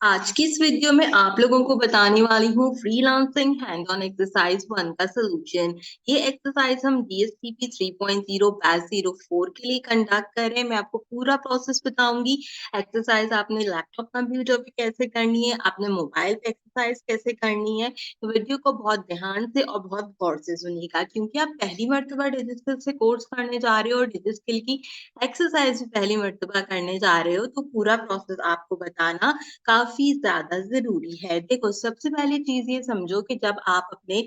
आज की इस वीडियो में आप लोगों को बताने वाली हूँ फ्रीलांसिंग हैंड ऑन एक्सरसाइज 1 का सॉल्यूशन। ये एक्सरसाइज हम डीएसटीपी 3.0 बैच 04 के लिए कंडक्ट कर रहे हैं। मैं आपको पूरा प्रोसेस बताऊंगी। एक्सरसाइज आपने लैपटॉप कंप्यूटर पे कैसे करनी है, आपने मोबाइल पे एक्सरसाइज कैसे करनी है। तो वीडियो को बहुत ध्यान से और बहुत गौर से सुनिएगा, क्योंकि आप पहली मर्तबा डिजिटल से कोर्स करने जा रहे हो और डिजिटल की एक्सरसाइज भी पहली मर्तबा करने जा रहे हो, तो पूरा प्रोसेस आपको बताना काफ़ी ज़्यादा ज़रूरी है। देखो, सबसे पहली चीज़ ये समझो कि जब आप अपने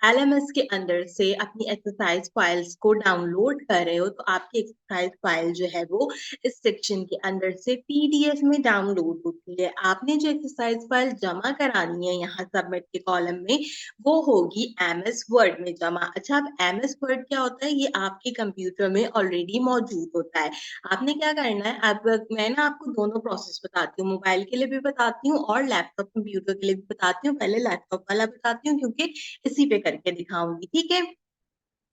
एलएमएस के अंदर से अपनी एक्सरसाइज़ फाइल्स को डाउनलोड कर रहे हो, तो आपकी एक्सरसाइज़ फाइल जो है वो इस सेक्शन के अंदर से पीडीएफ में डाउनलोड होती है। आपने जो एक्सरसाइज़ फाइल जमा करानी है यहाँ सबमिट के कॉलम में, वो होगी एमएस वर्ड में जमा। अच्छा, अब एमएस वर्ड क्या होता है? ये आपके कंप्यूटर में ऑलरेडी मौजूद होता है। आपने क्या करना है, अब मैं ना आपको दोनों प्रोसेस बताती हूँ, मोबाइल के लिए भी बताती हूँ और लैपटॉप कंप्यूटर के लिए भी बताती हूँ। पहले लैपटॉप वाला बताती हूँ, क्योंकि इसी पे करके दिखाऊँगी, ठीक है?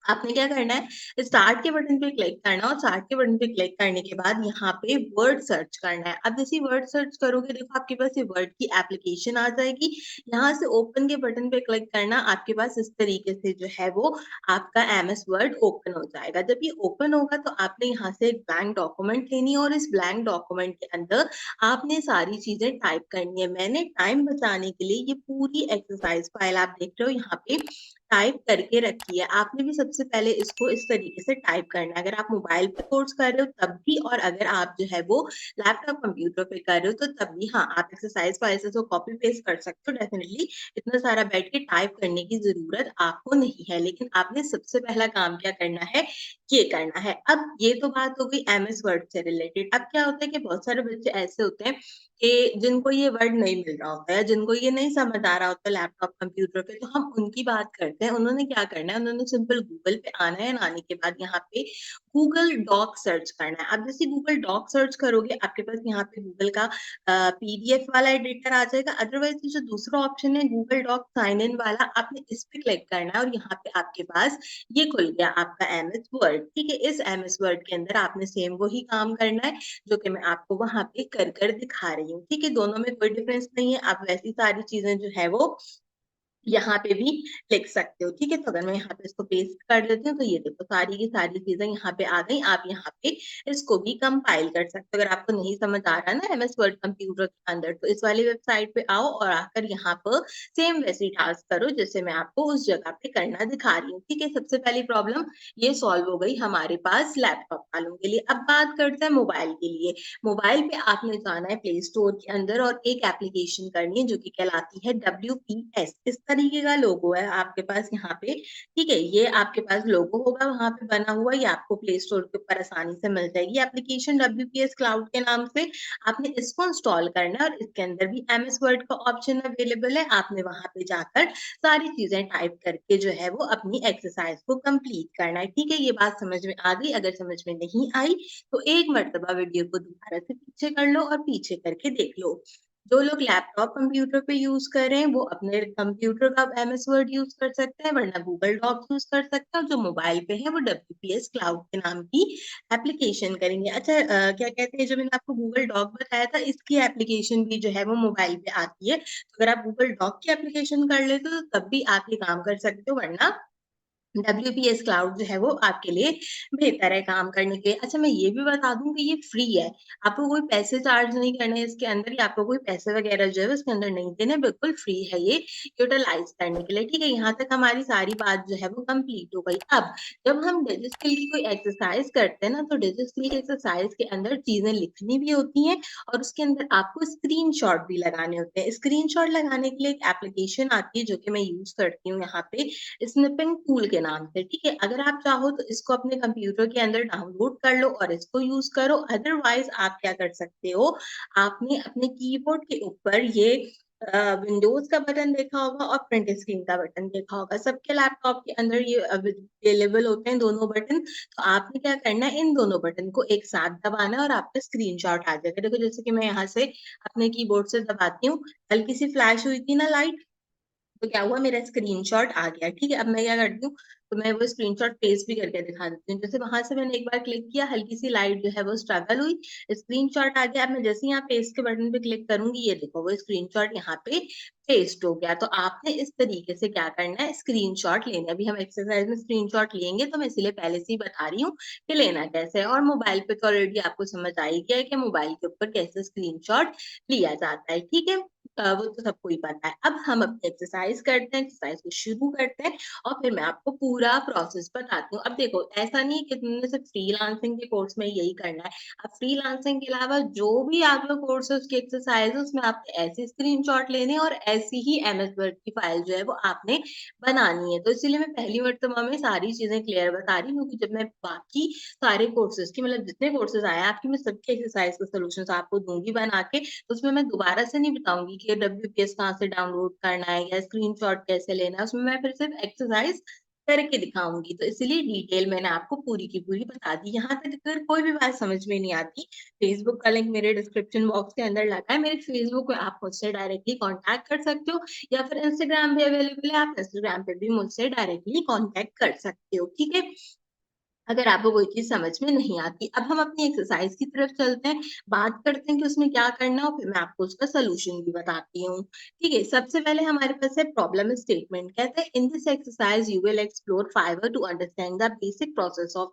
आपने क्या करना है, स्टार्ट के बटन पे क्लिक करना और स्टार्ट के बटन पे क्लिक करने के बाद यहाँ पे वर्ड सर्च करना है। अब जैसे वर्ड सर्च करोगे, देखो आपके पास ये वर्ड की एप्लीकेशन आ जाएगी। यहाँ से ओपन के बटन पे क्लिक करना, आपके पास इस तरीके से जो है वो आपका एमएस वर्ड ओपन हो जाएगा। जब ये ओपन होगा तो आपने यहाँ से एक ब्लैंक डॉक्यूमेंट लेनी है और इस ब्लैंक डॉक्यूमेंट के अंदर आपने सारी चीजें टाइप करनी है। मैंने टाइम बचाने के लिए ये पूरी एक्सरसाइज फाइल आप देख रहे हो यहाँ पे टाइप करके रखी है। आपने भी सबसे पहले इसको इस तरीके से टाइप करना है। अगर आप मोबाइल पे कोर्स कर रहे हो तब भी, और अगर आप जो है वो लैपटॉप कंप्यूटर पे कर रहे हो तो तब भी, हाँ, आप एक्सरसाइज फाइल से कॉपी पेस्ट कर सकते हो डेफिनेटली। इतना सारा बैठ के टाइप करने की जरूरत आपको नहीं है, लेकिन आपने सबसे पहला काम क्या करना है, ये करना है। अब ये तो बात हो गई एमएस वर्ड से रिलेटेड। अब क्या होता है कि बहुत सारे बच्चे ऐसे होते हैं कि जिनको ये वर्ड नहीं मिल रहा होता है, जिनको ये नहीं समझ आ रहा होता लैपटॉप कंप्यूटर पे, तो हम उनकी बात करते हैं। उन्होंने क्या करना है, उन्होंने सिंपल गूगल पे आना है। आने के बाद यहाँ पे गूगल डॉक सर्च करना है। अब जैसे गूगल डॉक सर्च करोगे, आपके पास यहाँ पे गूगल का पीडीएफ वाला एडिटर आ जाएगा। अदरवाइज जो दूसरा ऑप्शन है गूगल डॉक साइन इन वाला, आपने इस पे क्लिक करना है और यहाँ पे आपके पास ये खुल गया आपका एमएस वर्ड। ठीक है, इस एमएस वर्ड के अंदर आपने सेम वही काम करना है जो कि मैं आपको वहां पे कर कर दिखा रही हूँ। ठीक है, दोनों में कोई डिफरेंस नहीं है। आप वैसी सारी चीजें जो है वो यहाँ पे भी लिख सकते हो। ठीक है, तो अगर मैं यहाँ पे इसको पेस्ट कर देती हूँ, तो ये देखो सारी की सारी चीजें यहाँ पे आ गई। आप यहाँ पे इसको भी कंपाइल कर सकते हो। अगर आपको नहीं समझ आ रहा है ना एमएस वर्ड कंप्यूटर के अंदर, तो इस वाली वेबसाइट पे आओ और आकर यहाँ पर सेम वैसी टास्क करो जैसे मैं आपको उस जगह पे करना दिखा रही हूँ। ठीक है, सबसे पहली प्रॉब्लम ये सॉल्व हो गई हमारे पास लैपटॉप वालों के लिए। अब बात करते हैं मोबाइल के लिए। मोबाइल पे आपने जाना है प्ले स्टोर के अंदर और एक एप्लीकेशन करनी है जो कि कहलाती है WPS। इस तरीके का लोगो है आपके पास यहाँ पे। ठीक है, ये आपके पास लोगो होगा वहां पे बना हुआ, ये आपको प्ले स्टोर के ऊपर आसानी से मिल जाएगी एप्लीकेशन WPS क्लाउड के नाम से। आपने इसको इंस्टॉल करना है और इसके अंदर भी एमएस वर्ड का ऑप्शन अवेलेबल है। आपने वहां पे जाकर सारी चीजें टाइप करके जो है वो अपनी एक्सरसाइज को कंप्लीट करना है। ठीक है, ये बात समझ में आ गई? अगर समझ में नहीं आई तो एक मर्तबा वीडियो को दोबारा से पीछे कर लो और पीछे करके देख लो। जो लोग लैपटॉप कंप्यूटर पे यूज कर रहे हैं वो अपने कंप्यूटर का एमएस वर्ड यूज कर सकते हैं, वरना गूगल डॉक यूज कर सकते हैं। और जो मोबाइल पे है वो WPS क्लाउड के नाम की एप्लीकेशन करेंगे। अच्छा, क्या कहते हैं, जो मैंने आपको गूगल डॉक बताया था, इसकी एप्लीकेशन भी जो है वो मोबाइल पे आती है। तो अगर आप गूगल डॉक की एप्लीकेशन कर लेते हो तो तब भी आप ये काम कर सकते हो, वरना WPS क्लाउड जो है वो आपके लिए बेहतर है काम करने के लिए। अच्छा, मैं ये भी बता दूं कि ये फ्री है। आपको कोई पैसे चार्ज नहीं करने हैं इसके अंदर, या आपको कोई पैसे वगैरह जो है इसके अंदर नहीं देने, बिल्कुल फ्री है ये यूटिलाइज करने के लिए। ठीक है, यहाँ तक हमारी सारी बात जो है वो कंप्लीट हो गई। अब जब हम डिजिटल की कोई एक्सरसाइज करते हैं ना, तो डिजिटल की एक्सरसाइज के अंदर चीजें लिखनी भी होती हैं और उसके अंदर आपको स्क्रीनशॉट भी लगाने होते हैं। स्क्रीनशॉट लगाने के लिए एक एप्लीकेशन आती है जो कि मैं यूज करती हूँ यहाँ पे, स्निपिंग टूल के नाम से। ठीक है, अगर आप चाहो तो इसको अपने कंप्यूटर के अंदर डाउनलोड कर लो और इसको यूज करो। अदरवाइज आप क्या कर सकते हो, आपने अपने कीबोर्ड के ऊपर ये विंडोज का बटन देखा होगा और प्रिंट स्क्रीन का बटन देखा होगा। सबके लैपटॉप के अंदर ये अवेलेबल होते हैं दोनों बटन। तो आपने क्या करना है, इन दोनों बटन को एक साथ दबाना है और आपका स्क्रीनशॉट आ जाएगा। देखो, जैसे कि मैं यहाँ से अपने कीबोर्ड से दबाती हूँ, हल्की सी फ्लैश हुई थी ना लाइट, तो क्या हुआ, मेरा स्क्रीनशॉट आ गया। ठीक है, अब मैं क्या करती हूँ, तो मैं वो स्क्रीनशॉट पेस्ट भी करके दिखा देती हूँ। जैसे वहां से मैंने एक बार क्लिक किया, हल्की सी लाइट जो है वो स्ट्रगल हुई, स्क्रीनशॉट आ गया। अब मैं जैसे यहाँ पेस्ट के बटन पे क्लिक करूंगी, ये देखो वो स्क्रीनशॉट यहाँ पे पेस्ट हो गया। तो आपने इस तरीके से क्या करना है, स्क्रीनशॉट लेना है। अभी हम एक्सरसाइज में स्क्रीनशॉट लेंगे, तो मैं इसलिए पहले से ही बता रही हूँ कि लेना कैसे है। और मोबाइल पे तो ऑलरेडी आपको समझ आ ही गया है कि मोबाइल के ऊपर कैसे स्क्रीनशॉट लिया जाता है। ठीक है, वो तो सबको ही पता है। अब हम अपनी एक्सरसाइज करते हैं, एक्सरसाइज को शुरू करते हैं और फिर मैं आपको पूरा प्रोसेस बताती हूँ। अब देखो, ऐसा नहीं है कि तुमने सिर्फ फ्रीलांसिंग के कोर्स में यही करना है। अब फ्रीलांसिंग के अलावा जो भी आपका कोर्स है, उसकी एक्सरसाइज है, उसमें आपने ऐसे स्क्रीनशॉट लेने हैं और ऐसी ही एमएस वर्ड की फाइल जो है वो आपने बनानी है। तो इसीलिए मैं पहली मर्तबा में सारी चीजें क्लियर बता रही हूँ, क्योंकि जब मैं बाकी सारे कोर्सेज की, मतलब जितने कोर्सेज आए हैं आपकी, मैं सबके एक्सरसाइज के सोल्यूशन आपको दूंगी बना के। तो उसमें मैं दोबारा से नहीं बताऊंगी कि WPS कहाँ से डाउनलोड करना है या स्क्रीनशॉट कैसे लेना है। उसमें मैं फिर सिर्फ एक्सरसाइज करके दिखाऊंगी। तो इसलिए डिटेल मैंने आपको पूरी की पूरी बता दी। यहाँ तक अगर कोई भी बात समझ में नहीं आती, फेसबुक का लिंक मेरे डिस्क्रिप्शन बॉक्स के अंदर लगा है। मेरे फेसबुक पे आप मुझसे डायरेक्टली कांटेक्ट कर सकते हो, या फिर इंस्टाग्राम भी अवेलेबल है, आप इंस्टाग्राम पे भी मुझसे डायरेक्टली कांटेक्ट कर सकते हो। ठीक है, अगर आपको कोई चीज समझ में नहीं आती। अब हम अपनी एक्सरसाइज की तरफ चलते हैं, बात करते हैं कि उसमें क्या करना है, और फिर मैं आपको उसका सोल्यूशन भी बताती हूँ। ठीक है, सबसे पहले हमारे पास है प्रॉब्लम स्टेटमेंट। कहते हैं, in this exercise you will explore Fiverr to understand the basic process of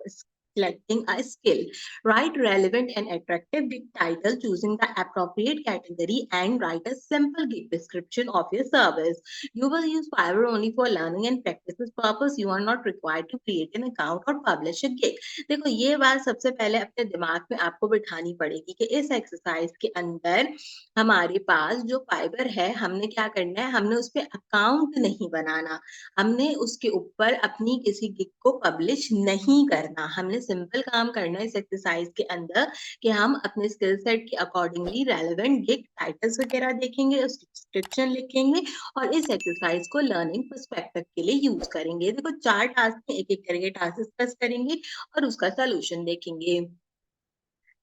selecting a skill. Write relevant and attractive gig title, choosing the appropriate category, and write a simple gig description of your service. You will use Fiverr only for learning and practices purpose. You are not required to create an account or publish a gig. देखो, ये बात सबसे पहले अपने दिमाग में आपको बिठानी पड़ेगी कि इस एक्सरसाइज के अंदर हमारे पास जो फाइबर है, हमने क्या करना है, हमने उस पर अकाउंट नहीं बनाना, हमने उसके ऊपर अपनी किसी गिग को पब्लिश नहीं करना। हमने सिंपल काम करना है इस एक्सरसाइज के अंदर कि हम अपने स्किल सेट के अकॉर्डिंगली रेलेवेंट गिग टाइटल्स वगैरह देखेंगे, उसकी डिस्क्रिप्शन लिखेंगे और इस एक्सरसाइज को लर्निंग पर्सपेक्टिव के लिए यूज करेंगे। देखो, 4 टास्क में एक एक करके टास्क डिस्कस करेंगे और उसका सोल्यूशन देखेंगे।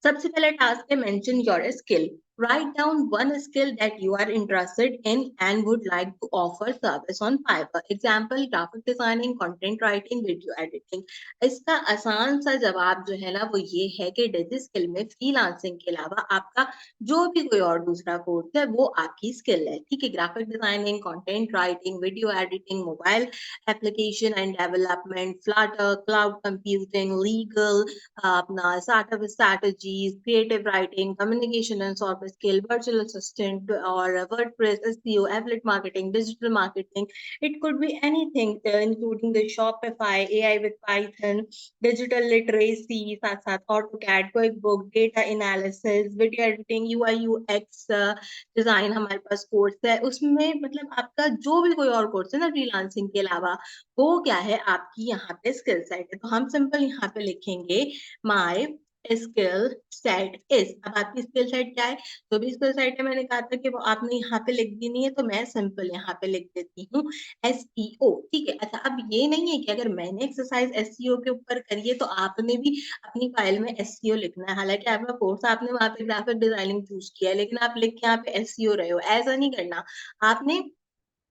सबसे पहला टास्क है, mention your skill. Write down one skill that you are interested in and would like to offer service on Fiverr. Example, graphic designing, content writing, video editing. इसका आसान सा जवाब जो है ना, वो ये है कि डिजी स्किल में फ्रीलांसिंग के अलावा आपका जो भी कोई और दूसरा कोर्स है वो आपकी स्किल है। ठीक है, graphic designing, content writing, video editing, mobile application and development, Flutter, cloud computing, legal, अपना startup strategies, creative writing, communication and soft skill, virtual assistant और WordPress, SEO, affiliate marketing, digital marketing. It could be anything including the Shopify, AI with Python, digital literacy, साथ साथ AutoCAD, quick book, data analysis, video editing, UI UX design हमारे पास course है। उसमें मतलब आपका जो भी कोई और कोर्स है ना फ्रीलांसिंग के अलावा, वो क्या है, आपकी यहाँ पे स्किल सेट है। तो हम सिंपल यहाँ पे लिखेंगे माय स्किल सेट इज। अब आपकी स्किल सेट क्या है, जो भी स्किल सेट है, मैंने कहा था कि वो आपने यहाँ पे लिख देनी है, तो मैं सिंपल यहाँ पे लिख देती हूँ एसईओ। ठीक है, अच्छा, अब ये नहीं है कि अगर मैंने एक्सरसाइज एसईओ के ऊपर करी है तो आपने भी अपनी फाइल में एसईओ लिखना है। हालांकि आपका कोर्स, आपने वहां पे ग्राफिक डिजाइनिंग चूज किया है, लेकिन आप लिख के यहाँ पे एसईओ रहे हो, ऐसा नहीं करना। आपने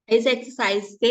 इस एक्सरसाइज से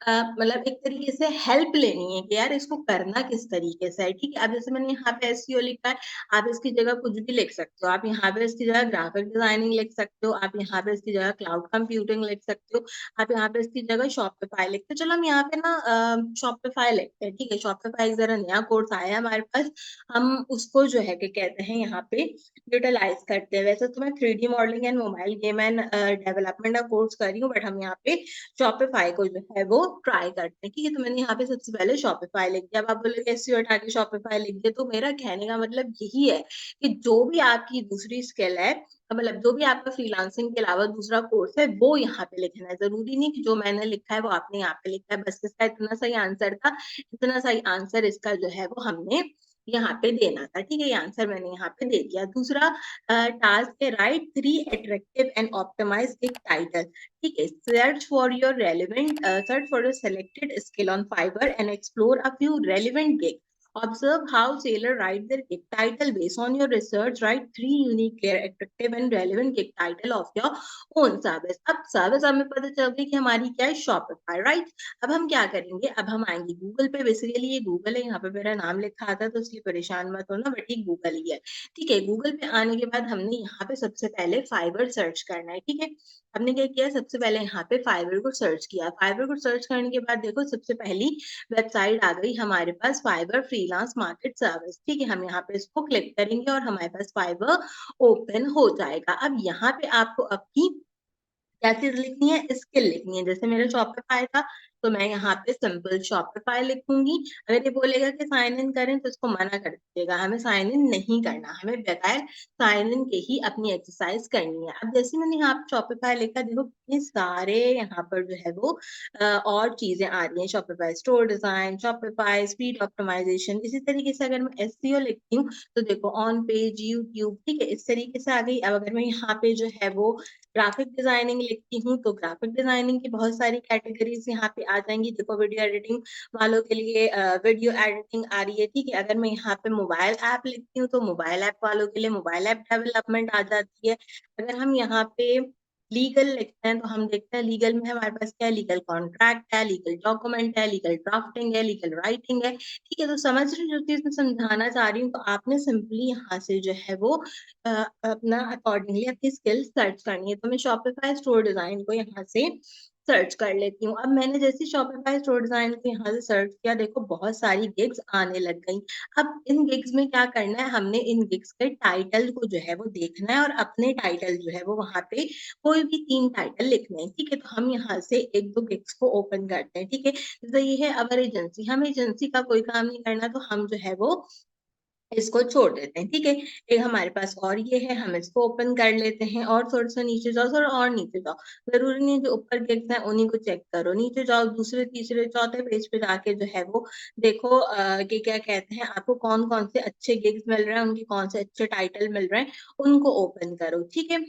मतलब एक तरीके से हेल्प लेनी है कि यार इसको करना किस तरीके से है। ठीक है, अब जैसे मैंने यहाँ पे एसईओ लिखा है, आप इसकी जगह कुछ भी लिख सकते हो। आप यहाँ पे इसकी जगह ग्राफिक डिजाइनिंग लिख सकते हो, आप यहाँ पे इसकी जगह क्लाउड कंप्यूटिंग लिख सकते हो, आप यहाँ पे इसकी जगह शॉपिफाई लिखते हो। चलो हम यहाँ पे ना शॉपिफाई लिखते हैं। ठीक है, शॉपिफाई जरा नया कोर्स आया है हमारे पास, हम उसको जो है कि कहते हैं यहाँ पे यूटिलाइज करते हैं। वैसे तो मैं 3D modelling and mobile game and development का कोर्स कर रही हूँ, बट हम यहाँ पे शॉपिफाई को जो है वो ट्राई करते हैं। ठीक है, तो मैंने यहाँ पे सबसे पहले शॉपिफाई लिख दिया। अब आप बोलोगे एसईओ हटा के शॉपिफाई लिख दिया, तो मेरा कहने का मतलब यही है कि जो भी आपकी दूसरी स्किल है, मतलब जो भी आपका फ्रीलांसिंग के अलावा दूसरा कोर्स है, वो यहाँ पे लिखना है। जरूरी नहीं कि जो मैंने लिखा है वो आपने यहाँ पे लिखा है। बस इसका इतना सही आंसर था, इतना सही आंसर इसका जो है वो हमने यहाँ पे देना था। ठीक है, ये आंसर मैंने यहाँ पे दे दिया। दूसरा टास्क है, write 3 attractive and optimize gig title. ठीक है, search for your selected skill on Fiverr and explore a few relevant gigs. Observe how seller write their gig title. Based on your research, write 3 unique, clear, attractive and relevant gig title of your own service. अब service हमें पता चल गई कि हमारी क्या है, Shopify, right. अब हम क्या करेंगे, अब हम आएंगे गूगल पे। बेसिकली ये गूगल है, यहाँ पे मेरा नाम लिखा आता तो इसलिए परेशान मत होना, बट ये गूगल ही है, ठीक है। गूगल पे आने के बाद हमने यहाँ पे सबसे पहले फाइवर सर्च करना है, ठीक है। हमने क्या किया, सबसे पहले यहाँ पे फाइवर को सर्च किया। फाइवर को सर्च करने के बाद देखो सबसे पहली वेबसाइट आ गई हमारे पास, फाइवर फ्रीलांस मार्केट सर्विस, ठीक है। हम यहाँ पे इसको क्लिक करेंगे और हमारे पास फाइवर ओपन हो जाएगा। अब यहाँ पे आपको आपकी क्या चीज लिखनी है, स्किल लिखनी है। जैसे मेरा शॉपिफाई था तो मैं यहाँ पे सिंपल शॉपिफाई लिखूंगी। अगर ये बोलेगा कि साइन इन करें तो इसको मना कर दीजिएगा, हमें साइन इन नहीं करना, हमें बगैर साइन इन के ही अपनी एक्सरसाइज करनी है। अब जैसे मैंने यहाँ पे शॉपिफाई लिखा, देखो कितने सारे यहाँ पर जो है वो और चीजें आ रही हैं, Shopify store design, Shopify speed optimization. इसी तरीके से अगर मैं एसईओ लिखती हूँ तो देखो ऑन पेज, यूट्यूब, ठीक है, इस तरीके से आ गई। अब अगर मैं यहाँ पे जो है वो ग्राफिक डिजाइनिंग लिखती हूँ तो ग्राफिक डिजाइनिंग की बहुत सारी कैटेगरीज यहाँ पे आ जाएंगी। देखो वीडियो एडिटिंग वालों के लिए वीडियो एडिटिंग आ रही है, ठीक है। अगर मैं यहाँ पे मोबाइल ऐप लिखती हूँ तो मोबाइल ऐप वालों के लिए मोबाइल ऐप डेवलपमेंट आ जाती है। अगर हम यहाँ पे लीगल लिखते हैं तो हम देखते हैं लीगल में हमारे पास क्या है, लीगल कॉन्ट्रैक्ट है, लीगल डॉक्यूमेंट है, लीगल ड्राफ्टिंग है, लीगल राइटिंग है, ठीक है। तो समझ रहे जो चीज मैं समझाना चाह रही हूँ, तो आपने सिंपली यहाँ से जो है वो अपना अकॉर्डिंगली अपनी स्किल्स सर्च करनी है। तो मैं शॉपिफाई स्टोर डिजाइन को यहाँ से सर्च कर लेती हूँ। अब मैंने जैसे शॉपिफाई स्टोर डिजाइन को यहाँ से सर्च किया, देखो बहुत सारी गिग्स आने लग गई। अब इन गिग्स में क्या करना है, हमने इन गिग्स के टाइटल को जो है वो देखना है और अपने टाइटल जो है वो वहां पे कोई भी 3 टाइटल लिखने हैं, ठीक है। तो हम यहाँ से 1-2 गिग्स को ओपन करते हैं, ठीक है। जैसे ये है अवर एजेंसी, हम एजेंसी का कोई काम नहीं करना तो हम जो है वो इसको छोड़ देते हैं, ठीक है। एक हमारे पास और ये है, हम इसको ओपन कर लेते हैं और थोड़ा सा नीचे जाओ, थोड़ा और नीचे जाओ। जरूरी नहीं जो ऊपर गिग्स हैं उन्हीं को चेक करो, नीचे जाओ, दूसरे तीसरे चौथे पेज पे जाके जो है वो देखो कि क्या कहते हैं, आपको कौन कौन से अच्छे गिग्स मिल रहे हैं, उनके कौन से अच्छे टाइटल मिल रहे हैं, उनको ओपन करो, ठीक है।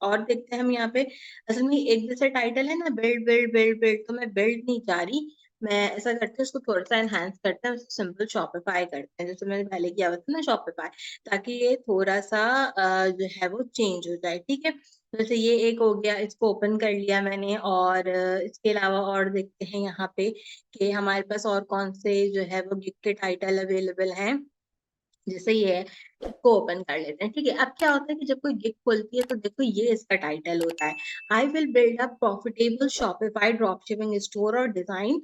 और देखते हैं हम यहाँ पे, असल में एक जैसे टाइटल है ना, बिल्ड बिल्ड बिल्ड बिल्ड, तो मैं बिल्ड नहीं चाह रही। मैं ऐसा करते हैं, उसको थोड़ा सा एनहांस करते हैं, उसको सिंपल शॉपिफाई करते हैं, जैसे मैंने पहले किया हुआ था ना शॉपिफाई, ताकि ये थोड़ा सा जो है वो चेंज हो जाए, ठीक है। जैसे ये एक हो गया, इसको ओपन कर लिया मैंने। और इसके अलावा और देखते हैं यहाँ पे कि हमारे पास और कौन से जो है वो गिग के टाइटल अवेलेबल हैं। जैसे ये है, इसको ओपन कर लेते हैं, ठीक है। अब क्या होता है कि जब कोई गिग खुलती है तो देखो ये इसका टाइटल होता है, I will build a profitable Shopify drop shipping store और डिजाइन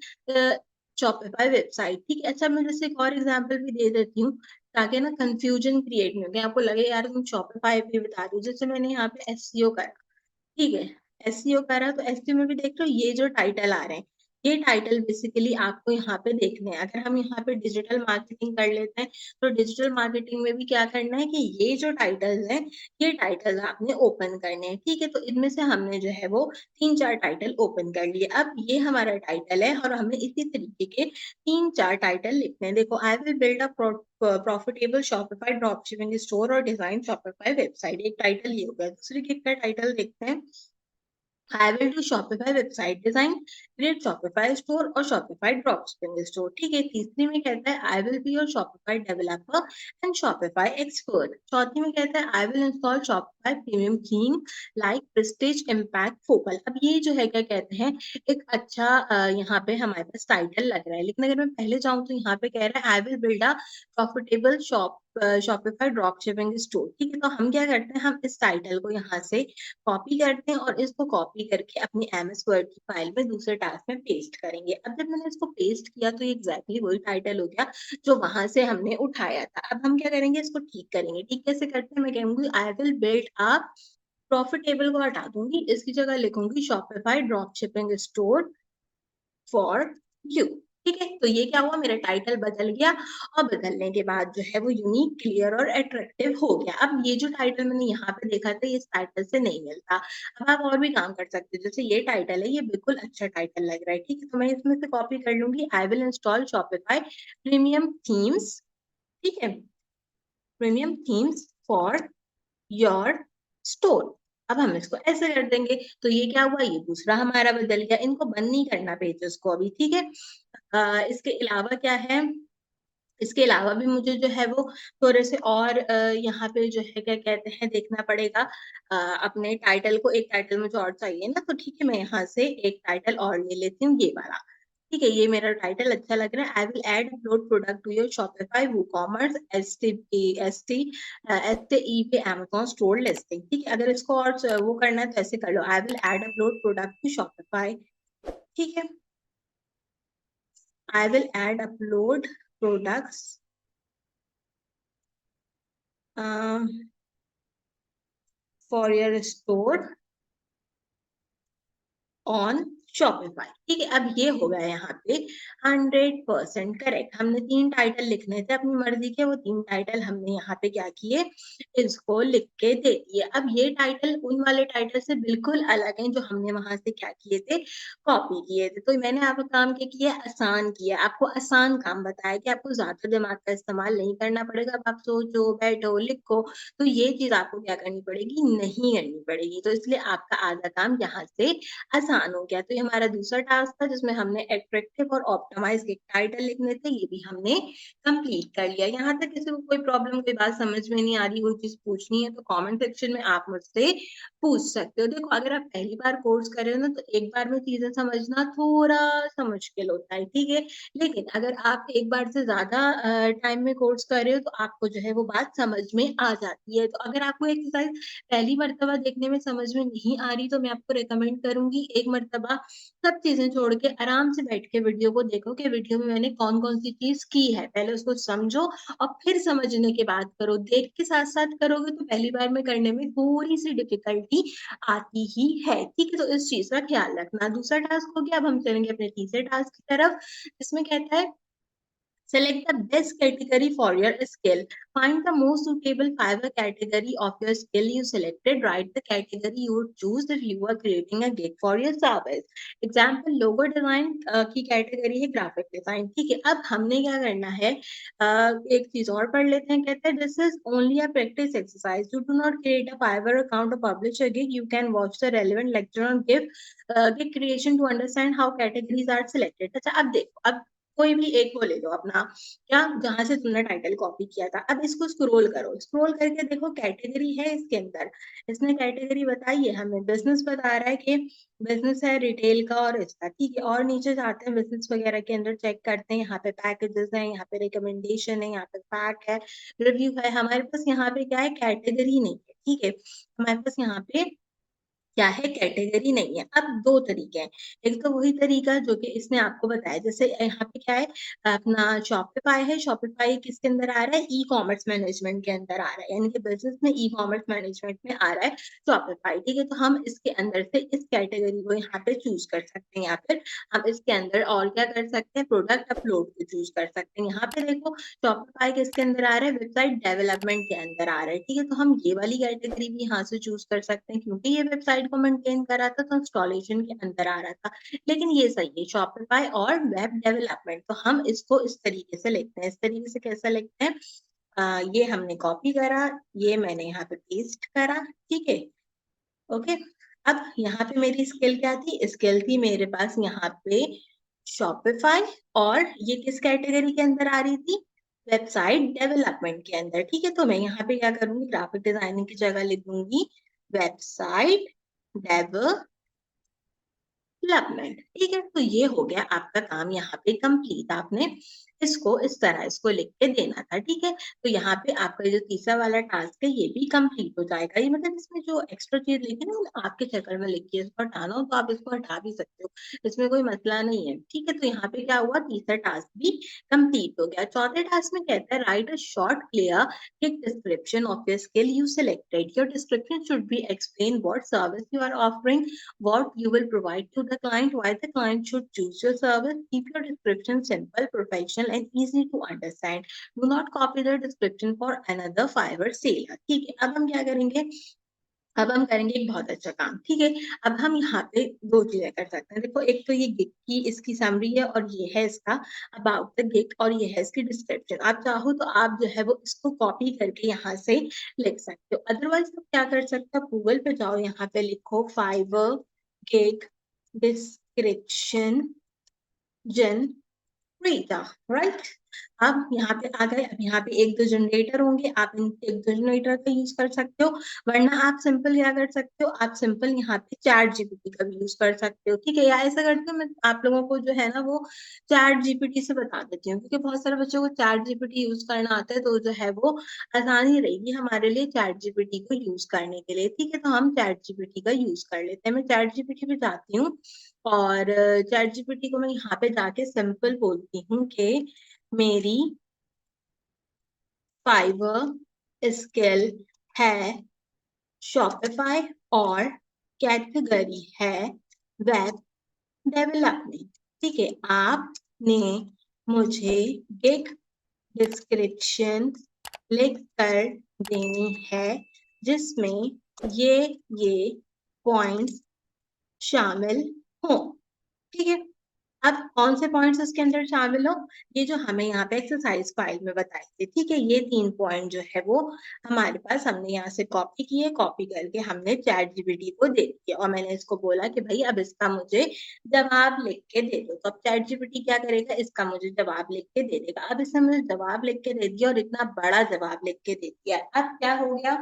शॉपिफाई वेबसाइट, ठीक है। अच्छा मैं जैसे एक और एग्जांपल भी दे देती हूँ, ताकि ना कंफ्यूजन क्रिएट नहीं हो, कि आपको लगे यार तुम शॉपिफाई पे बता रही हो। जैसे मैंने यहाँ पे एसईओ करा, ठीक है, एसईओ करा तो एसईओ में भी देख लो ये जो टाइटल आ रहे हैं, ये टाइटल बेसिकली आपको यहाँ पे देखने हैं। अगर हम यहाँ पे डिजिटल मार्केटिंग कर लेते हैं तो डिजिटल मार्केटिंग में भी क्या करना है कि ये जो टाइटल्स हैं, ये टाइटल्स आपने ओपन करने हैं, ठीक है। तो इनमें से हमने जो है वो 3-4 टाइटल ओपन कर लिए। अब ये हमारा टाइटल है और हमें इसी तरीके के 3-4 टाइटल लिखने हैं। देखो I will build a profitable Shopify drop shipping store और डिजाइन शॉपिफाई वेबसाइट, एक टाइटल ये हो गया। दूसरे गिग का टाइटल देखते हैं, I will do Shopify website design, create Shopify store और Shopify dropshipping store, ठीक है। तीसरी में कहता है I will be your Shopify developer and Shopify expert। चौथी में कहता है I will install Shopify premium theme like Prestige, Impact, Focal। अब ये जो है क्या कहते हैं, एक अच्छा यहाँ पे हमारे पास टाइटल लग रहा है, लेकिन अगर मैं पहले जाऊँ तो यहाँ पे कह रहा है I will build a profitable Shopify drop shipping store, ठीक है। तो हम क्या करते हैं, हम इस टाइटल को यहाँ से कॉपी करते हैं और इसको कॉपी करके अपनी एमएस वर्ड की फाइल में दूसरे टास्क में पेस्ट करेंगे। अब जब मैंने इसको पेस्ट किया तो ये एग्जैक्टली वही टाइटल हो गया जो वहां से हमने उठाया था। अब हम क्या करेंगे, इसको ठीक करेंगे। ठीक कैसे करते हैं, मैं कहूंगी I will build a profitable को हटा दूंगी, इसकी जगह लिखूंगी Shopify drop shipping store for you, ठीक है। तो ये क्या हुआ, मेरा टाइटल बदल गया और बदलने के बाद जो है वो यूनिक, क्लियर और अट्रैक्टिव हो गया। अब ये जो टाइटल मैंने यहाँ पे देखा था, ये इस टाइटल से नहीं मिलता। अब आप और भी काम कर सकते हो, जैसे ये टाइटल है, ये बिल्कुल अच्छा टाइटल लग रहा है, ठीक है। तो मैं इसमें से कॉपी कर लूंगी, I will install Shopify premium themes, ठीक है, premium themes for your store. अब हम इसको ऐसे कर देंगे तो ये क्या हुआ, ये दूसरा हमारा बदल गया। इनको बंद नहीं करना पेजेस को अभी, ठीक है। इसके अलावा क्या है, इसके अलावा भी मुझे जो है वो थोड़े से और यहाँ पे जो है क्या कहते हैं देखना पड़ेगा। अपने टाइटल को, एक टाइटल मुझे और चाहिए ना, तो ठीक है मैं यहाँ से एक टाइटल और ले लेती हूँ, ये वाला। ठीक है, ये मेरा टाइटल अच्छा लग रहा है। I will add upload product to your Shopify WooCommerce एस टी पे Amazon स्टोर लिस्टिंग। ठीक है, अगर इसको और वो करना है तो ऐसे कर लो, I will add upload product to Shopify. ठीक है, I will add upload products for your store on Shopify। ठीक है, अब ये हो गया यहाँ पे 100% करेक्ट। हमने 3 टाइटल लिखने थे अपनी मर्जी के, वो 3 टाइटल हमने यहाँ पे क्या किए, इसको लिख के दे दिए। अब ये टाइटल उन वाले टाइटल से बिल्कुल अलग हैं जो हमने वहां से क्या किए थे, कॉपी किए थे। तो मैंने आपका काम क्या किया, आसान किया, आपको आसान काम बताया कि आपको ज्यादा दिमाग का इस्तेमाल नहीं करना पड़ेगा। अब आप सोचो, बैठो, लिखो, तो ये चीज आपको क्या करनी पड़ेगी, नहीं करनी पड़ेगी। तो इसलिए आपका आधा काम यहाँ से आसान हो गया। तो ये हमारा दूसरा टास्क था जिसमें हमने एट्रैक्टिव और ऑप्टिमाइज के टाइटल लिखने थे, ये भी हमने कंप्लीट कर लिया। यहाँ तक किसी को कोई प्रॉब्लम, कोई बात समझ में नहीं आ रही, कोई चीज पूछनी है तो कमेंट सेक्शन में आप मुझसे पूछ सकते हो। देखो, अगर आप पहली बार कोर्स कर रहे हो ना, तो एक बार में चीजें समझना थोड़ा सा मुश्किल होता है। ठीक है, लेकिन अगर आप एक बार से ज्यादा टाइम में कोर्स कर रहे हो तो आपको जो है वो बात समझ में आ जाती है। तो अगर आपको एक्सरसाइज पहली मर्तबा देखने में समझ में नहीं आ रही, तो मैं आपको रेकमेंड करूंगी एक मर्तबा सब चीजें छोड़ के आराम से बैठ के वीडियो को देखो कि वीडियो में मैंने कौन कौन सी चीज की है, पहले उसको समझो और फिर समझने के बाद करो। देख के साथ साथ करोगे तो पहली बार में करने में थोड़ी सी डिफिकल्टी आती ही है। ठीक है, तो इस चीज का ख्याल रखना। दूसरा टास्क हो गया, अब हम चलेंगे अपने तीसरे टास्क की तरफ, जिसमें कहता है select the best category for your skill. Find the most suitable Fiverr category of your skill you selected. Write the category you would choose if you are creating a gig for your service. Example, logo design की category है graphic design। ठीक है, अब हमने क्या करना है, एक चीज और पढ़ लेते हैं। कहते हैं this is only a practice exercise. You do not create a Fiverr account or publish a gig. You can watch the relevant lecture on gig creation to understand how categories are selected. अच्छा, अब देखो, अब कोई भी एक वो ले लो अपना, क्या, जहां से तुमने टाइटल कॉपी किया था। अब इसको स्क्रॉल करो, स्क्रॉल करके देखो कैटेगरी है इसके अंदर। इसने कैटेगरी बताई है हमें, बिजनेस बता रहा है कि बिजनेस है रिटेल का और इसका। ठीक है, और नीचे जाते हैं बिजनेस वगैरह के अंदर, चेक करते हैं, यहाँ पे पैकेजेस है, यहाँ पे रिकमेंडेशन है, यहाँ पे फैक्ट है, रिव्यू है। हमारे पास यहाँ पे क्या है, कैटेगरी नहीं है। ठीक है, हमारे पास यहाँ पे क्या है, कैटेगरी नहीं है। अब दो तरीके हैं, एक तो वही तरीका जो कि इसने आपको बताया, जैसे यहाँ पे क्या है, अपना शॉपिफाई है। शॉपिफाई किसके अंदर आ रहा है, ई कॉमर्स मैनेजमेंट के अंदर आ रहा है, यानी कि बिजनेस में ई कॉमर्स मैनेजमेंट में आ रहा है शॉपिफाई। ठीक है, तो हम इसके अंदर से इस कैटेगरी को यहाँ पे चूज कर सकते हैं, या फिर हम इसके अंदर और क्या कर सकते हैं, प्रोडक्ट अपलोड को चूज कर सकते हैं। यहाँ पे देखो शॉपिफाई किसके अंदर आ रहा है, वेबसाइट डेवलपमेंट के अंदर आ रहा है। ठीक है, तो हम ये वाली कैटेगरी भी यहाँ से चूज कर सकते हैं, क्योंकि ये वेबसाइट को मेंटेन कर रहा था तो इंस्टॉलेशन के अंदर आ रहा था। लेकिन ये सही है, शॉपिफाई और वेब डेवलपमेंट, तो हम इसको इस तरीके से लिखते हैं। इस तरीके से कैसे लिखते हैं, ये हमने कॉपी करा, ये मैंने यहाँ पे पेस्ट करा। ठीक है, ओके। अब यहाँ पे मेरी स्किल क्या थी, स्किल थी मेरे पास यहाँ पे शॉपिफाई, और ये किस कैटेगरी के अंदर आ रही थी, वेबसाइट डेवलपमेंट के अंदर। ठीक है, तो मैं यहाँ पे क्या करूंगी, ग्राफिक डिजाइनिंग की जगह लिख दूंगी वेबसाइट डेवलपमेंट। ठीक है, तो ये हो गया आपका काम यहाँ पे कंप्लीट। आपने इसको इस तरह इसको लिख के देना था। ठीक है, तो यहाँ पे आपका जो तीसरा वाला टास्क है ये भी कंप्लीट हो जाएगा। ये मतलब इसमें जो एक्स्ट्रा चीज लिखी ना, वो आपके चक्कर में लिखी है, इसको हटाना हो तो आप इसको हटा भी सकते हो, इसमें कोई मसला नहीं है। ठीक है, तो यहाँ पे क्या हुआ, तीसरा टास्क भी कंप्लीट हो गया। चौथे टास्क में कहता है write a short clear description of your skill you selected. Your description should be explain what service you are offering, what you will provide to the client, why the client should choose your service. Keep your description simple, professional, and easy to understand. Do not copy the description for another Fiverr seller. ठीक है, अब हम क्या करेंगे, अब हम करेंगे एक बहुत अच्छा काम। ठीक है, अब हम यहाँ पे दो चीजें कर सकते हैं। देखो, एक तो ये गिग की इसकी समरी है, और ये है इसका अबाउट द गिग, और ये है इसकी डिस्क्रिप्शन। आप चाहो तो आप जो है वो इसको कॉपी करके यहाँ से लिख सकते हो। अदरवाइज आप क्या कर सकते हो, गूगल पे जाओ, यहाँ पे लिखो Fiverr gig description generator, right. अब यहाँ पे आ गए, अब यहाँ पे 1-2 जनरेटर होंगे, आप इन 1-2 जनरेटर का यूज़ कर सकते हो, वरना आप सिंपल क्या कर सकते हो, आप सिंपल यहाँ पे चैट जीपीटी का भी यूज़ कर सकते हो, ठीक है? या ऐसा करती हूँ मैं आप लोगों को जो है ना वो चैट जीपीटी से बता देती हूँ, क्योंकि बहुत सारे बच्चों को चैट जीपीटी यूज़ करना आता है, तो जो है वो आसानी रहेगी हमारे लिए चैट जीपीटी को यूज़ करने के लिए, ठीक है? तो हम चैट जीपीटी का यूज़ कर लेते हैं। मैं चैट जीपीटी पे जाती हूँ और चैट जीपीटी को मैं यहाँ पे जाके सिंपल बोलती हूँ कि मेरी फाइवर स्किल है शॉपिफाई और कैटेगरी है वेब डेवलपमेंट, ठीक है? आपने मुझे गिग डिस्क्रिप्शन लिख कर देनी है जिसमें ये ये पॉइंट्स शामिल हों, ठीक है? अब कौन से पॉइंट्स इसके अंदर शामिल हो, ये जो हमें यहाँ पे एक्सरसाइज फाइल में बताए थे, ठीक है? ये 3 पॉइंट जो है वो हमारे पास हमने यहाँ से कॉपी किए, कॉपी करके हमने चैट जीपीटी को दे दिया और मैंने इसको बोला कि भाई अब इसका मुझे जवाब लिख के दे दो। तो अब चैट जीपीटी क्या करेगा, इसका मुझे जवाब लिख के दे देगा। अब इसने मुझे जवाब लिख के दे दिया और इतना बड़ा जवाब लिख के दे दिया। अब क्या हो गया,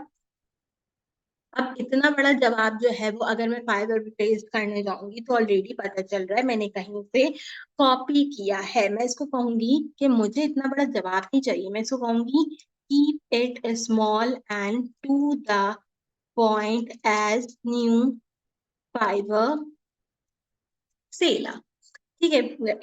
अब इतना बड़ा जवाब जो है वो अगर मैं फाइवर पे पेस्ट करने जाऊंगी तो ऑलरेडी पता चल रहा है मैंने कहीं से कॉपी किया है। मैं इसको कहूंगी कि मुझे इतना बड़ा जवाब नहीं चाहिए, मैं इसको कहूंगी keep it small and to the point as new Fiverr seller, ठीक है?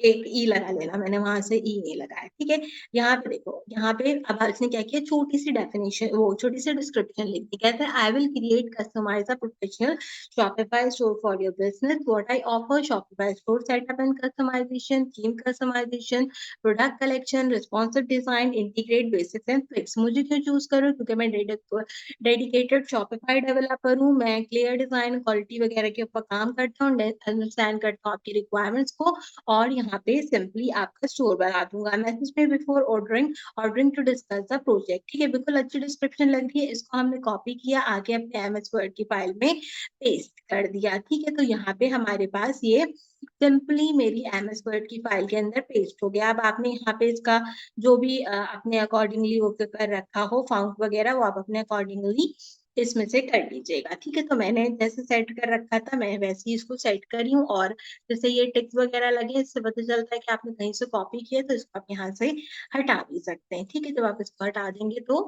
एक ई लगा लेना, मैंने वहां से ई नहीं लगाया, ठीक है? यहाँ पे देखो, यहाँ पे अब इसने क्या किया, छोटी सी डेफिनेशन, वो छोटी सी डिस्क्रिप्शन लिख दी। कहते हैं I will create customize a professional Shopify store for your business, what I offer Shopify store setup and customization, theme customization, product collection, responsive design, integrate basics and fix. मुझे क्यों choose करो, क्योंकि मैं dedicated Shopify developer हूँ, मैं clear design quality वगैरह के ऊपर काम करता हूँ, अंडरस्टैंड करता हूँ आपकी रिक्वायरमेंट्स को और यहाँ पे सिंपली आपका स्टोर बना दूंगा। मैसेज में before ordering ordering to discuss the project, ठीक है? बिल्कुल अच्छी डिस्क्रिप्शन लग रही है, इसको हमने कॉपी किया, आगे अपने एमएस वर्ड की फाइल में पेस्ट कर दिया, ठीक है? तो यहाँ पे हमारे पास ये सिंपली मेरी एमएस वर्ड की फाइल के अंदर पेस्ट हो गया। अब आपने यहाँ पे इसका जो भी अपने अकॉर्डिंगली वो कर रखा हो फाउंट वगैरह, वो आप अपने अकॉर्डिंगली इसमें से कर लीजिएगा, ठीक है? तो मैंने जैसे सेट कर रखा था मैं वैसे ही इसको सेट करी हूँ और जैसे ये टिक्स वगैरह लगे इससे पता चलता है कि आपने कहीं से कॉपी किया, तो इसको आप यहाँ से हटा भी सकते हैं, ठीक है? जब आप इसको हटा देंगे तो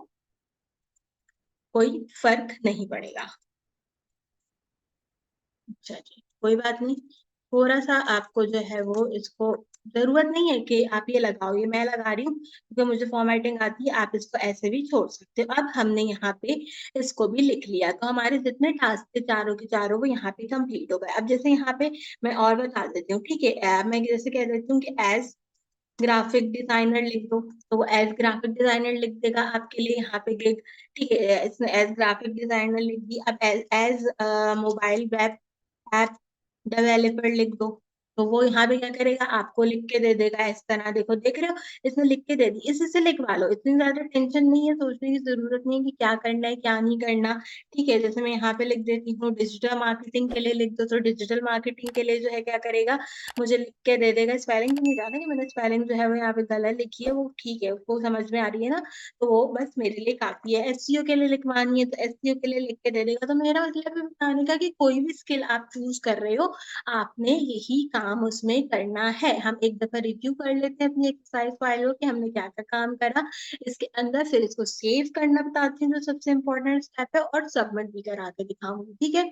कोई फर्क नहीं पड़ेगा। अच्छा जी, कोई बात नहीं, थोड़ा सा आपको जो है वो इसको जरूरत नहीं है कि आप ये लगाओ, ये मैं लगा रही हूँ क्योंकि मुझे फॉर्मेटिंग आती है, आप इसको ऐसे भी छोड़ सकते हो। अब हमने यहाँ पे इसको भी लिख लिया, तो हमारे जितने टास्क थे चारों के चारों वो यहाँ पे कंप्लीट हो गए। अब जैसे यहाँ पे मैं और बता देती हूँ, ठीक है? मैं जैसे कह देती हूँ कि एज ग्राफिक डिजाइनर लिख दो, तो वो एज ग्राफिक डिजाइनर लिख देगा आपके लिए यहाँ पे गिग, ठीक है? इसने एज ग्राफिक डिजाइनर लिख दी। अब as mobile web app developer लिख दो, तो वो यहाँ पे क्या करेगा, आपको लिख के दे देगा इस तरह। देखो, देख रहे हो, इसने लिख के दे दी, इसी से लिखवा लो, इतनी ज्यादा टेंशन नहीं है, सोचने की जरूरत नहीं है कि क्या करना है क्या नहीं करना, ठीक है? जैसे मैं यहाँ पे लिख देती हूँ डिजिटल मार्केटिंग के लिए लिख दो, तो डिजिटल मार्केटिंग के लिए जो है क्या करेगा, मुझे लिख के दे देगा। स्पेलिंग भी नहीं जाना कि मैंने स्पेलिंग जो है वो यहाँ पे गलत लिखी है, वो ठीक है, उसको समझ में आ रही है ना, तो वो बस मेरे लिए काफी है। एसईओ के लिए लिखवानी है तो एसईओ के लिए लिख के दे देगा। तो मेरा मतलब है बताने का कि कोई भी स्किल आप चूज कर रहे हो, आपने यही काम उसमें करना है। हम एक दफा रिव्यू कर लेते हैं अपनी एक्सरसाइज फाइलों कि हमने क्या क्या काम करा इसके अंदर, फिर इसको सेव करना बताती हूँ जो सबसे इंपॉर्टेंट स्टेप है, और सबमिट भी करा के दिखाऊंगी, ठीक है?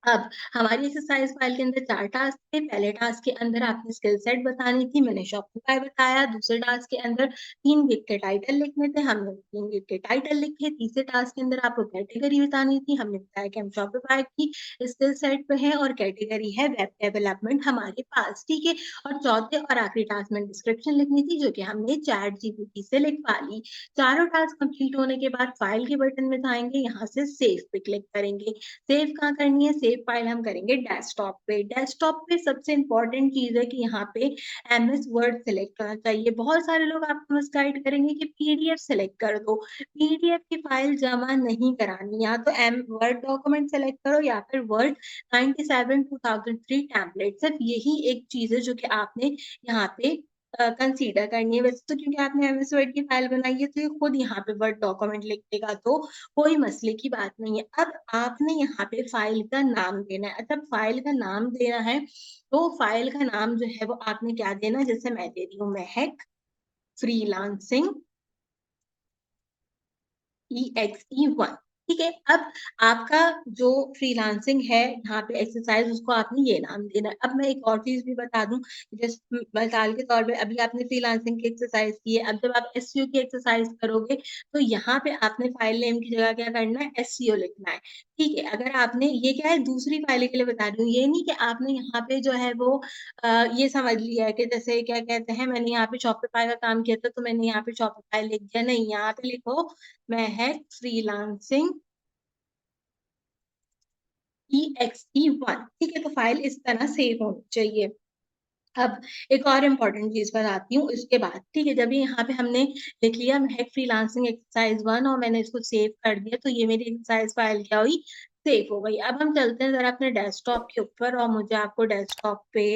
अब हमारी एक्सरसाइज फाइल के अंदर 4 टास्क थे। पहले टास्क के अंदर आपने स्किल सेट बतानी थी, मैंने शॉपिफाई बताया। दूसरे टास्क के अंदर 3 वीक के टाइटल लिखने थे, हमने 3 वीक के टाइटल लिखे। तीसरे टास्क के अंदर आपको कैटेगरी बतानी थी, हमने बताया कि हम शॉपिफाई की स्किल सेट पे हैं और कैटेगरी है वेब डेवलपमेंट हमारे पास, ठीक है? और चौथे और आखिरी टास्क में डिस्क्रिप्शन लिखनी थी जो कि हमने चैट जीपीटी से लिखवा ली। चारों टास्क कंप्लीट होने के बाद फाइल के बटन में जाएंगे, यहाँ से सेव पे क्लिक करेंगे। सेव कहाँ करनी है, सेव फाइल हम करेंगे डेस्कटॉप पे। डेस्कटॉप पे सबसे इंपॉर्टेंट चीज है कि यहाँ पे एमएस वर्ड सेलेक्ट करना चाहिए। बहुत सारे लोग आपको मिसगाइड करेंगे कि पीडीएफ सेलेक्ट कर दो, पीडीएफ की फाइल जमा नहीं करानी, या तो एम वर्ड डॉक्यूमेंट सेलेक्ट करो या फिर वर्ड 97 2003 टेम्पलेट। सिर्फ यही एक चीज है जो कि आपने यहाँ पे कंसीडर करनी है। वैसे तो क्योंकि आपने एमएस वर्ड की फाइल बनाई है तो ये खुद यहाँ पे वर्ड डॉक्यूमेंट लिख देगा, तो कोई मसले की बात नहीं है। अब आपने यहाँ पे फाइल का नाम देना है। जब फाइल का नाम देना है तो फाइल का नाम जो है वो आपने क्या देना है, जैसे मैं दे रही हूँ महक फ्रीलांसिंग EXE1। ठीक है। अब आपका जो फ्रीलांसिंग है यहाँ पे एक्सरसाइज, उसको आपने ये नाम देना है। अब मैं एक और चीज भी बता दूं, जैसे मिसाल के तौर पे अभी आपने फ्रीलांसिंग की एक्सरसाइज की है, अब जब आप एसईओ की एक्सरसाइज करोगे तो यहाँ पे आपने फाइल नेम की जगह क्या करना है, एसईओ लिखना है। ठीक है। अगर आपने ये क्या है, दूसरी फाइल के लिए बता रही हूँ, ये नहीं कि आपने यहाँ पे जो है वो ये समझ लिया है कि जैसे क्या कहते हैं, मैंने यहाँ पे शॉपिफाई का काम किया था तो मैंने यहाँ पे शॉपिफाई लिख दिया। नहीं, यहाँ पे लिखो महक फ्रीलांसिंग EXE1। ठीक है। तो फाइल इस तरह सेव होनी चाहिए। अब एक और इम्पोर्टेंट चीज बताती हूँ इसके बाद। ठीक है। जब यहाँ पे हमने लिख लिया महक फ्रीलांसिंग एक्सरसाइज 1 और मैंने इसको सेव कर दिया, तो ये मेरी एक्सरसाइज फाइल क्या हुई, सेव हो गई। अब हम चलते हैं जरा अपने डेस्कटॉप के ऊपर और मुझे आपको डेस्कटॉप पे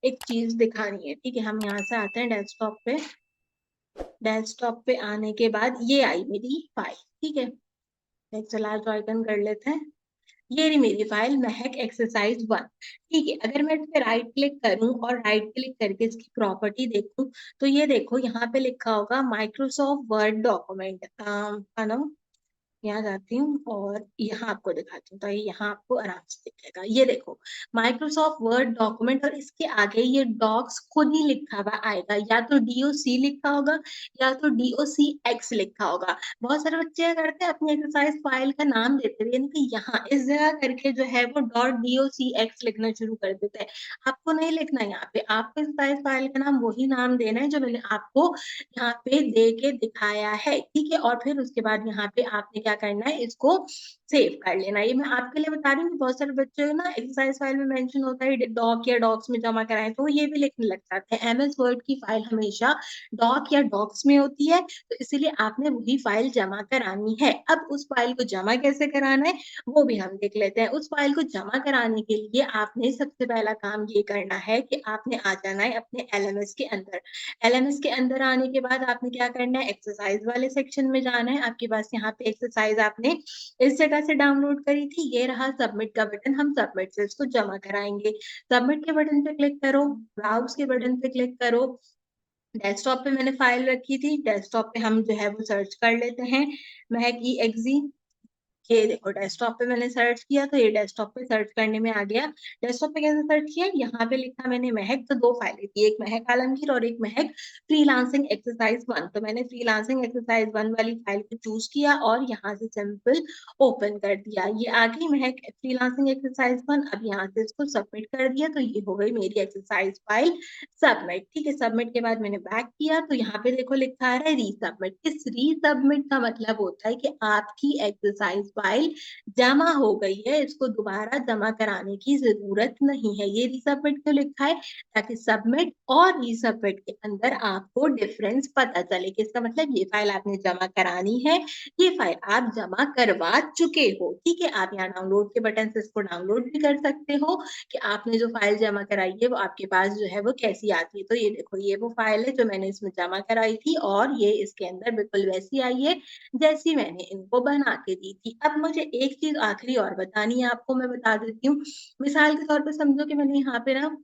एक चीज दिखानी है। ठीक है। हम यहाँ से आते हैं डेस्कटॉप पे। डेस्कटॉप पे आने के बाद ये आई मेरी फाइल। ठीक है। एक्सेल आइकन कर लेते हैं। ये रही मेरी फाइल महक एक्सरसाइज 1। ठीक है। अगर मैं इस पे राइट क्लिक करूं और राइट क्लिक करके इसकी प्रॉपर्टी देखूं तो ये देखो यहाँ पे लिखा होगा माइक्रोसॉफ्ट वर्ड डॉक्यूमेंट। है ना, यहाँ जाती हूँ और यहाँ आपको दिखाती हूँ, तो यहाँ आपको आराम से दिखेगा। ये देखो माइक्रोसॉफ्ट वर्ड डॉक्यूमेंट, और इसके आगे ये डॉक्स खुद ही लिखा हुआ आएगा, या तो DOC लिखा होगा या तो DOCX लिखा होगा। बहुत सारे बच्चे क्या करते हैं, अपनी एक्सरसाइज फाइल का नाम देते हुए यानी कि यहाँ इस जगह करके जो है वो .docx लिखना शुरू कर देते हैं। आपको नहीं लिखना है यहाँ पे, आपको एक्सरसाइज फाइल का नाम वही नाम देना है जो मैंने आपको यहाँ पे दे के दिखाया है। ठीक है। और फिर उसके बाद यहाँ पे आपने क्या करना है, इसको सेव कर लेना है। ये मैं आपके लिए बता रही हूँ कि बहुत सारे बच्चे ना एक्सरसाइज फाइल में मेंशन होता है डॉक या डॉक्स में जमा कराएं, तो ये भी लिखने लग जाते हैं। एमएस वर्ड की फाइल हमेशा डॉक या डॉक्स में होती है, तो इसीलिए आपने वही फाइल जमा करानी है। अब उस फाइल को जमा कैसे कराना है वो भी हम देख लेते हैं। उस फाइल को जमा कराने के लिए आपने सबसे पहला काम ये करना है कि आपने आ जाना है अपने LMS के अंदर। LMS के अंदर आने के बाद आपने क्या करना है, एक्सरसाइज वाले सेक्शन में जाना है। आपके पास यहाँ पे एक्सरसाइज आपने इस जगह से डाउनलोड करी थी, ये रहा सबमिट का बटन। हम सबमिट से इसको जमा कराएंगे। सबमिट के बटन पे क्लिक करो, ब्राउज के बटन पे क्लिक करो। डेस्कटॉप पे मैंने फाइल रखी थी, डेस्कटॉप पे हम जो है वो सर्च कर लेते हैं महक EXE। ये देखो डेस्कटॉप पे मैंने सर्च किया तो ये डेस्कटॉप पे सर्च करने में आ गया। डेस्कटॉप पे कैसे सर्च किया, यहाँ पे लिखा मैंने महक, तो दो फाइलें थी, एक महक आलमगीर और एक महक फ्रीलांसिंग एक्सरसाइज 1। तो मैंने फ्रीलांसिंग एक्सरसाइज 1 वाली फाइल को चूज किया और यहाँ से सिंपल ओपन कर दिया। ये आ गई महक फ्रीलांसिंग एक्सरसाइज 1। अब यहाँ से इसको सबमिट कर दिया तो ये हो गई मेरी एक्सरसाइज फाइल सबमिट। ठीक है। सबमिट के बाद मैंने बैक किया तो यहाँ पे देखो लिखा आ रहा है रीसबमिट। इस रीसबमिट का मतलब होता है कि आपकी एक्सरसाइज फाइल जमा हो गई है, इसको दोबारा जमा कराने की जरूरत नहीं है। ये रीसबमिट क्यों लिखा है, ताकि सबमिट और रीसबमिट के अंदर आपको डिफरेंस पता चले कि इसका मतलब ये फाइल आपने जमा करानी है, ये फाइल आप जमा करवा चुके हो। ठीक है। आप यहाँ डाउनलोड के बटन से इसको डाउनलोड भी कर सकते हो कि आपने जो फाइल जमा कराई है वो आपके पास जो है वो कैसी आती है। तो ये देखो ये वो फाइल है जो मैंने इसमें जमा कराई थी और ये इसके अंदर बिल्कुल वैसी आई है जैसी मैंने इनको बना के दी थी। अब मुझे एक चीज आखिरी और बतानी है आपको, मैं बता देती हूँ। मिसाल के तौर पर समझो कि मैंने यहाँ पे ना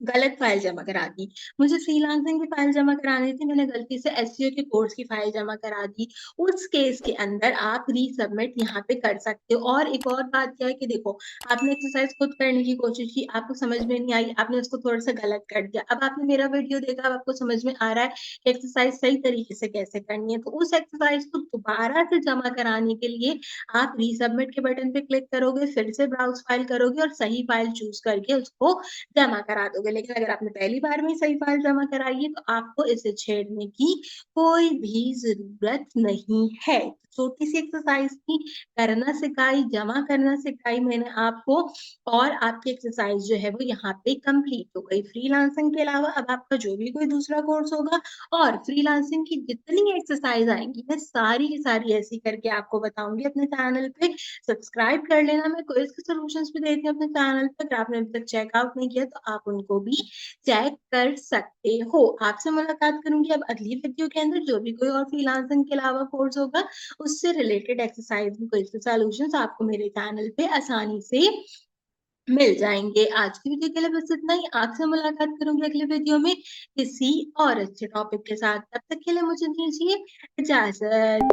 गलत फाइल जमा करा दी, मुझे फ्रीलांसिंग की फाइल जमा करानी थी, मैंने गलती से एसईओ के कोर्स की फाइल जमा करा दी। उस केस के अंदर आप रीसबमिट यहाँ पे कर सकते हो। और एक और बात क्या है कि देखो आपने एक्सरसाइज खुद करने की कोशिश की, आपको समझ में नहीं आई, आपने उसको थोड़ा सा गलत कर दिया। अब आपने मेरा वीडियो देखा, अब आपको समझ में आ रहा है कि एक्सरसाइज सही तरीके से कैसे करनी है। तो उस एक्सरसाइज को दोबारा से जमा कराने के लिए आप रीसबमिट के बटन पे क्लिक करोगे, फिर से ब्राउज फाइल करोगे और सही फाइल चूज करके उसको जमा करा दोगे। लेकिन अगर आपने पहली बार में सही फाइल जमा कराई है तो आपको इसे छेड़ने की कोई भी जरूरत नहीं है। छोटी सी एक्सरसाइज थी, करना सिखाई, जमा करना सिखाई मैंने आपको, और आपकी एक्सरसाइज जो है वो यहाँ पे कंप्लीट हो गई। फ्रीलांसिंग के अलावा अब आपका जो भी कोई दूसरा कोर्स होगा और फ्रीलांसिंग की जितनी एक्सरसाइज आएंगी मैं सारी की सारी ऐसी करके आपको बताऊंगी अपने चैनल पे। सब्सक्राइब कर लेना। मैं क्विज के सॉल्यूशंस भी देती हूँ अपने चैनल पे, अगर आपने अभी तक चेकआउट नहीं किया तो आप उनको को भी चेक कर सकते हो। आपसे मुलाकात करूँगी अब अगली वीडियो के अंदर, जो भी कोई और फ्रीलांसिंग के अलावा कोर्स होगा, उससे रिलेटेड एक्सरसाइज और क्विज़ के सॉल्यूशंस आपको मेरे चैनल पे आसानी से मिल जाएँगे। आज की वीडियो के लिए बस इतना ही। आपसे मुलाकात करूँगी अगले वीडियो में किसी और अच्छे टॉपिक के साथ। तब तक के लिए मुझे दीजिए इजाज़त।